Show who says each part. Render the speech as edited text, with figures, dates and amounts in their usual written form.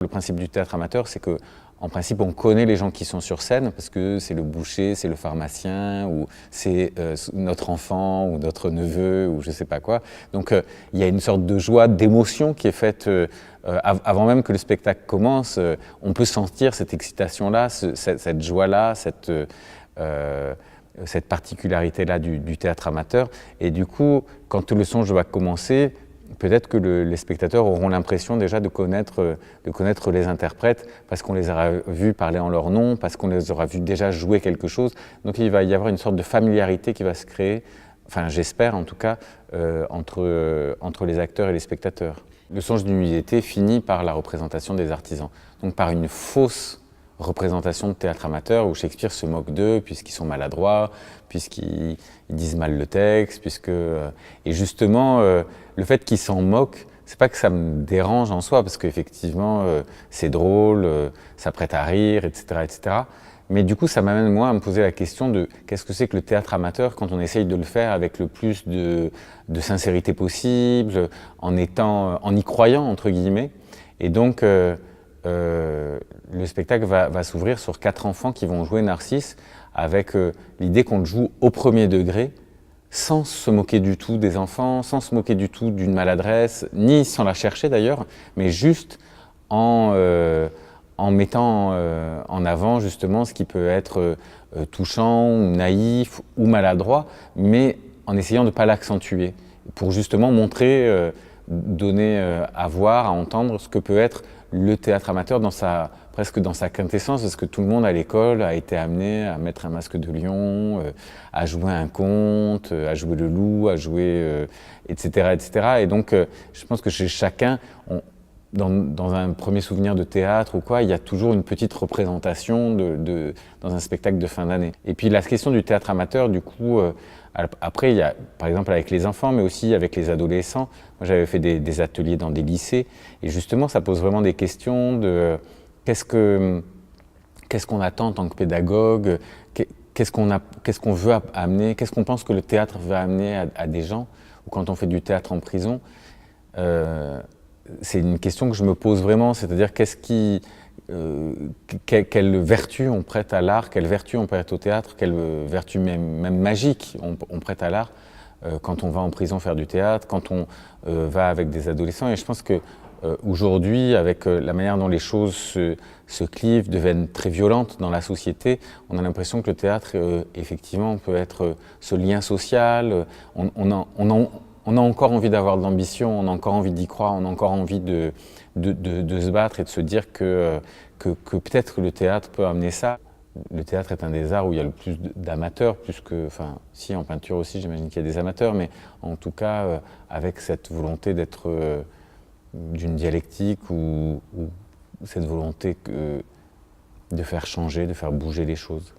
Speaker 1: le principe du théâtre amateur, c'est que en principe, on connaît les gens qui sont sur scène parce que c'est le boucher, c'est le pharmacien, ou c'est notre enfant, ou notre neveu, ou je sais pas quoi. Donc il y a une sorte de joie, d'émotion qui est faite avant même que le spectacle commence. On peut sentir cette excitation-là, cette joie-là, cette particularité-là du théâtre amateur. Et du coup, quand le songe va commencer, peut-être que les spectateurs auront l'impression déjà de connaître les interprètes parce qu'on les aura vus parler en leur nom, parce qu'on les aura vus déjà jouer quelque chose. Donc il va y avoir une sorte de familiarité qui va se créer, enfin j'espère en tout cas, entre les acteurs et les spectateurs. Le songe d'une nuit d'été finit par la représentation des artisans, donc par une fausse représentation de théâtre amateur où Shakespeare se moque d'eux puisqu'ils sont maladroits, puisqu'ils disent mal le texte, et justement le fait qu'ils s'en moquent, c'est pas que ça me dérange en soi parce qu'effectivement c'est drôle, ça prête à rire, etc., etc. Mais du coup ça m'amène moi à me poser la question de qu'est-ce que c'est que le théâtre amateur quand on essaye de le faire avec le plus de sincérité possible, en y croyant entre guillemets, et donc le spectacle va s'ouvrir sur 4 enfants qui vont jouer Narcisse avec l'idée qu'on le joue au premier degré, sans se moquer du tout des enfants, sans se moquer du tout d'une maladresse, ni sans la chercher d'ailleurs, mais juste en mettant en avant justement ce qui peut être touchant, ou naïf, ou maladroit, mais en essayant de ne pas l'accentuer, pour justement montrer, donner à voir, à entendre ce que peut être le théâtre amateur presque dans sa quintessence, parce que tout le monde à l'école a été amené à mettre un masque de lion, à jouer un conte, à jouer le loup, à jouer, etc., etc. Et donc, je pense que chez chacun, dans un premier souvenir de théâtre ou quoi, il y a toujours une petite représentation dans un spectacle de fin d'année. Et puis la question du théâtre amateur, du coup, après, il y a par exemple avec les enfants, mais aussi avec les adolescents. Moi, j'avais fait des ateliers dans des lycées, et justement, ça pose vraiment des questions de qu'est-ce qu'on attend en tant que pédagogue, qu'est-ce qu'on veut amener, qu'est-ce qu'on pense que le théâtre veut amener à des gens, ou quand on fait du théâtre en prison. C'est une question que je me pose vraiment, c'est-à-dire quelle vertu on prête à l'art, quelle vertu on prête au théâtre, quelle vertu même magique on prête à l'art quand on va en prison faire du théâtre, quand on va avec des adolescents. Et je pense que aujourd'hui, avec la manière dont les choses se clivent, deviennent très violentes dans la société, on a l'impression que le théâtre, effectivement, peut être ce lien social. On a encore envie d'avoir de l'ambition, on a encore envie d'y croire, on a encore envie de se battre et de se dire que peut-être le théâtre peut amener ça. Le théâtre est un des arts où il y a le plus d'amateurs, enfin, si en peinture aussi, j'imagine qu'il y a des amateurs, mais en tout cas, avec cette volonté d'être d'une dialectique ou cette volonté de faire changer, de faire bouger les choses.